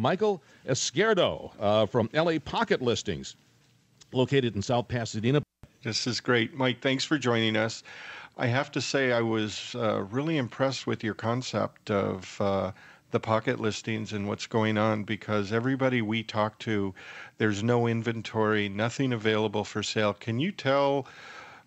Michael Izquierdo from LA Pocket Listings, located in South Pasadena. This is great. Mike, thanks for joining us. I have to say I was really impressed with your concept of the pocket listings and what's going on, because everybody we talk to, there's no inventory, nothing available for sale. Can you tell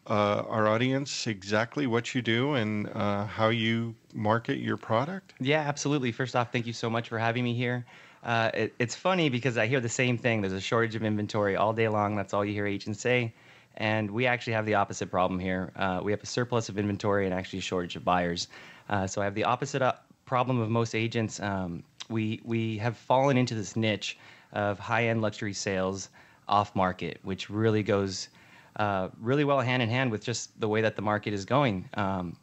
our audience exactly what you do and how you market your product? Yeah, absolutely. First off, thank you so much for having me here. It's funny because I hear the same thing. There's a shortage of inventory all day long. That's all you hear agents say. And we actually have the opposite problem here. We have a surplus of inventory and actually a shortage of buyers. So I have the opposite problem of most agents. We have fallen into this niche of high-end luxury sales off market, which really goes really well hand in hand with just the way that the market is going.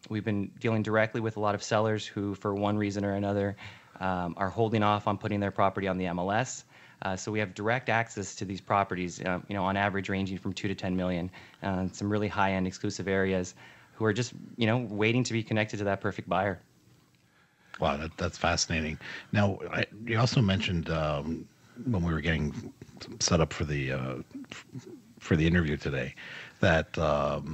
We've been dealing directly with a lot of sellers who, for one reason or another, are holding off on putting their property on the MLS. So we have direct access to these properties, on average ranging from 2 to 10 million, some really high-end exclusive areas, who are just, waiting to be connected to that perfect buyer. Wow, that's fascinating. Now, you also mentioned when we were getting set up for the interview today that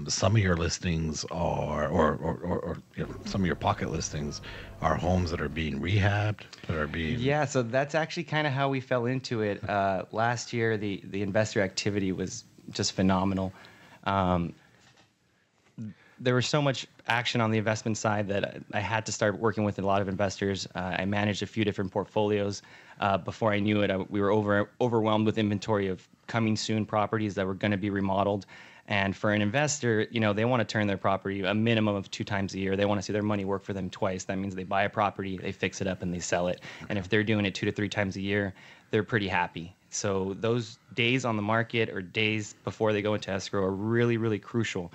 some of your listings are, or some of your pocket listings are homes that are being rehabbed, that are being... Yeah, so that's actually kind of how we fell into it. Last year, the investor activity was just phenomenal. There was so much action on the investment side that I had to start working with a lot of investors. I managed a few different portfolios. Before I knew it, we were overwhelmed with inventory of coming soon properties that were going to be remodeled. And for an investor, they want to turn their property a minimum of 2 times a year. They want to see their money work for them twice. That means they buy a property, they fix it up, and they sell it. And if they're doing it 2 to 3 times a year, they're pretty happy. So those days on the market or days before they go into escrow are really, really crucial.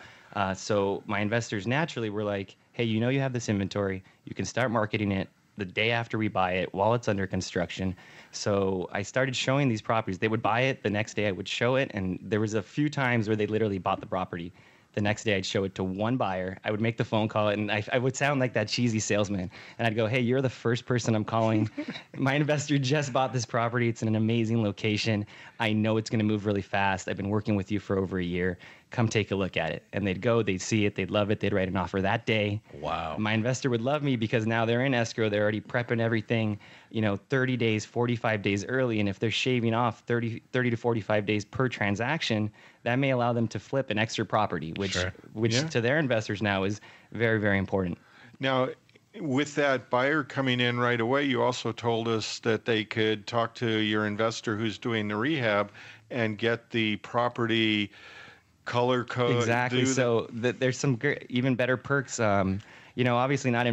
So my investors naturally were like, hey, you have this inventory. You can start marketing it the day after we buy it while it's under construction. So I started showing these properties. They would buy it. The next day I would show it. And there was a few times where they literally bought the property. The next day I'd show it to one buyer. I would make the phone call, and I would sound like that cheesy salesman. And I'd go, hey, you're the first person I'm calling. My investor just bought this property. It's in an amazing location. I know it's going to move really fast. I've been working with you for over a year. Come take a look at it. And they'd go, they'd see it, they'd love it, they'd write an offer that day. Wow. My investor would love me because now they're in escrow. They're already prepping everything, 30 days, 45 days early. And if they're shaving off 30 to 45 days per transaction, that may allow them to flip an extra property, which to their investors now is very, very important. Now, with that buyer coming in right away, you also told us that they could talk to your investor who's doing the rehab and get the property color code. Exactly. So there's some even better perks. Obviously not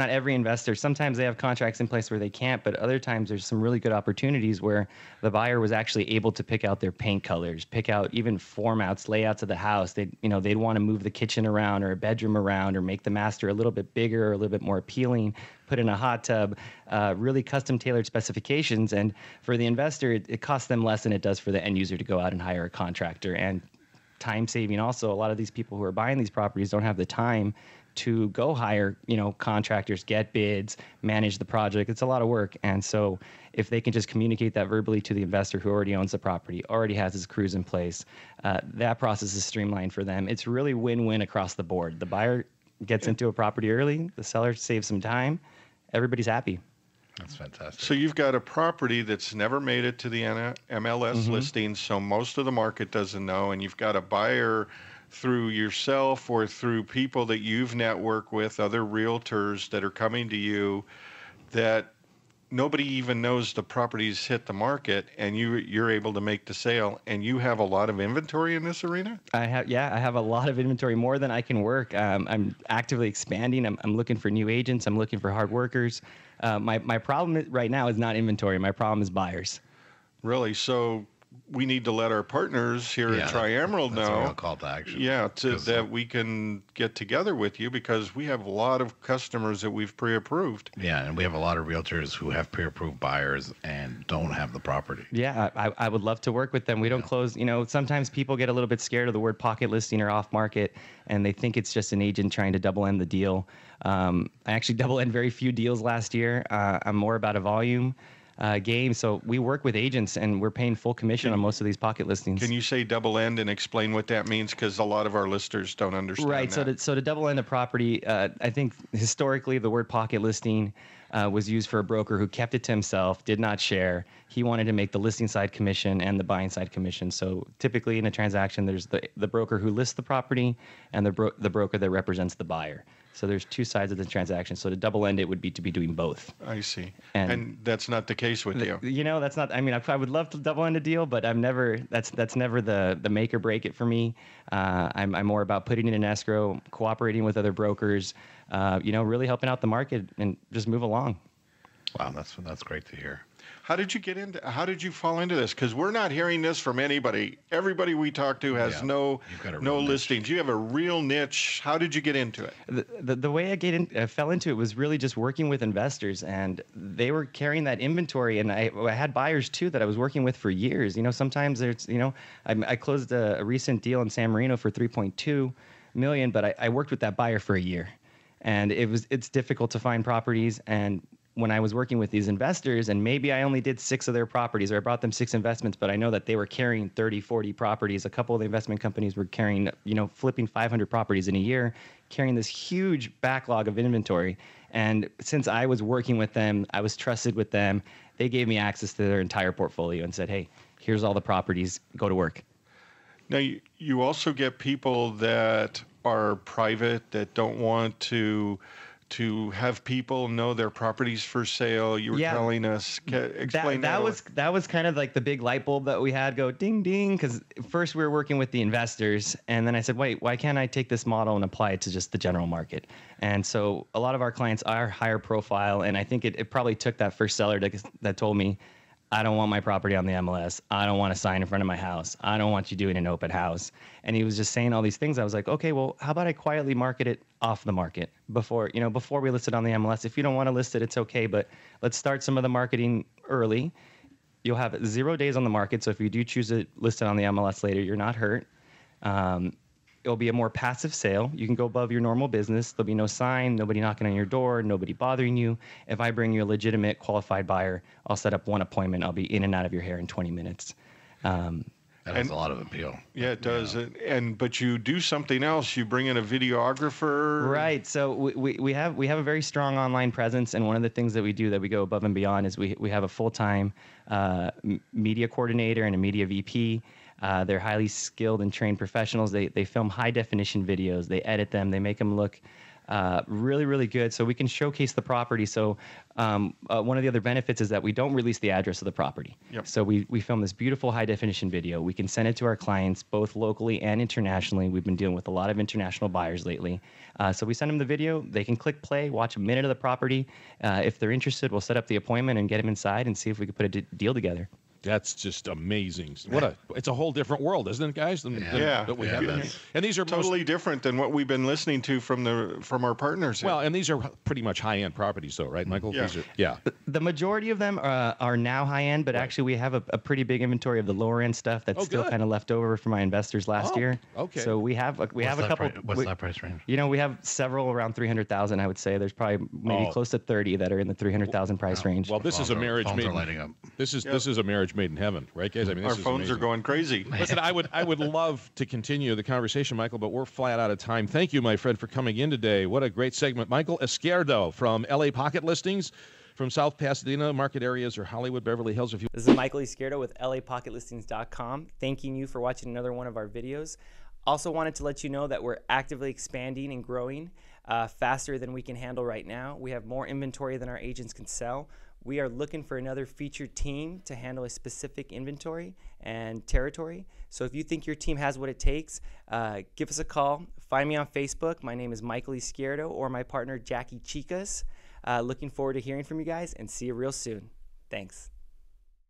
every investor. Sometimes they have contracts in place where they can't, but other times there's some really good opportunities where the buyer was actually able to pick out their paint colors, pick out even formats, layouts of the house. They'd want to move the kitchen around or a bedroom around or make the master a little bit bigger or a little bit more appealing, put in a hot tub, really custom tailored specifications. And for the investor, it costs them less than it does for the end user to go out and hire a contractor. And time saving also. A lot of these people who are buying these properties don't have the time to go hire, contractors, get bids, manage the project. It's a lot of work. And so if they can just communicate that verbally to the investor who already owns the property, already has his crews in place, that process is streamlined for them. It's really win-win across the board. The buyer gets into a property early, the seller saves some time, everybody's happy. That's fantastic. So you've got a property that's never made it to the MLS listing, so most of the market doesn't know, and you've got a buyer through yourself or through people that you've networked with, other realtors that are coming to you, that nobody even knows the property's hit the market, and you're able to make the sale, and you have a lot of inventory in this arena? I have a lot of inventory, more than I can work. I'm actively expanding. I'm looking for new agents. I'm looking for hard workers. My problem right now is not inventory. My problem is buyers. Really? So we need to let our partners here at Tri-Emerald know. That's a real call to action. Yeah, that we can get together with you, because we have a lot of customers that we've pre-approved. Yeah, and we have a lot of realtors who have pre-approved buyers and don't have the property. Yeah, I would love to work with them. We don't close. Sometimes people get a little bit scared of the word pocket listing or off market, and they think it's just an agent trying to double end the deal. I actually double end very few deals last year. I'm more about a volume. game. So we work with agents, and we're paying full commission on most of these pocket listings. Can you say double end and explain what that means? Because a lot of our listeners don't understand Right. that. So to double end a property, I think historically the word pocket listing was used for a broker who kept it to himself, did not share. He wanted to make the listing side commission and the buying side commission. So typically in a transaction, there's the broker who lists the property and the broker that represents the buyer. So there's two sides of the transaction. So to double end it would be to be doing both. I see. And that's not the case with you. You know, that's not. I mean, I would love to double end a deal, but I've never. That's never the make or break it for me. I'm more about putting it in escrow, cooperating with other brokers. Really helping out the market and just move along. Wow, that's great to hear. How did you fall into this? Because we're not hearing this from anybody. Everybody we talk to has no listings. You have a real niche. How did you get into it? The way I fell into it was really just working with investors, and they were carrying that inventory, and I had buyers too that I was working with for years. Sometimes there's, I closed a recent deal in San Marino for $3.2 million, but I worked with that buyer for a year, and it's difficult to find properties. And when I was working with these investors, and maybe I only did 6 of their properties, or I brought them 6 investments, but I know that they were carrying 30, 40 properties. A couple of the investment companies were carrying, flipping 500 properties in a year, carrying this huge backlog of inventory. And since I was working with them, I was trusted with them, they gave me access to their entire portfolio and said, hey, here's all the properties, go to work. Now, you also get people that are private, that don't want to have people know their properties for sale. You were telling us, explain that. That was kind of like the big light bulb that we had go ding ding, because first we were working with the investors, and then I said, wait, why can't I take this model and apply it to just the general market? And so a lot of our clients are higher profile, and I think it probably took that first seller that told me, I don't want my property on the MLS. I don't want a sign in front of my house. I don't want you doing an open house. And he was just saying all these things. I was like, okay, well, how about I quietly market it off the market before we list it on the MLS? If you don't want to list it, it's okay, but let's start some of the marketing early. You'll have 0 days on the market, so if you do choose to list it on the MLS later, you're not hurt. It'll be a more passive sale. You can go above your normal business. There'll be no sign, nobody knocking on your door, nobody bothering you. If I bring you a legitimate qualified buyer, I'll set up one appointment. I'll be in and out of your hair in 20 minutes. That has a lot of appeal. Yeah, it does. But you do something else. You bring in a videographer. Right. So we have a very strong online presence, and one of the things that we do that we go above and beyond is we have a full-time media coordinator and a media VP. They're highly skilled and trained professionals. They film high definition videos. They edit them. They make them look really, really good, so we can showcase the property. So one of the other benefits is that we don't release the address of the property. Yep. So we film this beautiful high definition video. We can send it to our clients both locally and internationally. We've been dealing with a lot of international buyers lately. So we send them the video. They can click play, watch a minute of the property. If they're interested, we'll set up the appointment and get them inside and see if we can put a deal together. That's just amazing. It's a whole different world, isn't it, guys? Than we have in here. And these are totally different than what we've been listening to from our partners here. Well, and these are pretty much high-end properties, though, right, Michael? Yeah. The majority of them are now high-end, but actually we have a pretty big inventory of the lower-end stuff that's still kind of left over from my investors last year. Okay. So we have a couple. What's that price range? We have several around 300,000. I would say there's probably maybe close to 30 that are in the 300,000 price range. Well, this is a marriage made. Lighting up. This is a marriage made in heaven, right, guys? I mean, our phones are going crazy. Listen, I would love to continue the conversation, Michael, but we're flat out of time. Thank you, my friend, for coming in today. What a great segment. Michael Izquierdo from LA Pocket Listings, from South Pasadena market areas or Hollywood, Beverly Hills. This is Michael Izquierdo with LAPocketListings.com. Thanking you for watching another one of our videos. Also wanted to let you know that we're actively expanding and growing faster than we can handle right now. We have more inventory than our agents can sell. We are looking for another featured team to handle a specific inventory and territory. So if you think your team has what it takes, give us a call. Find me on Facebook. My name is Michael Izquierdo, or my partner, Jackie Chicas. Looking forward to hearing from you guys, and see you real soon. Thanks.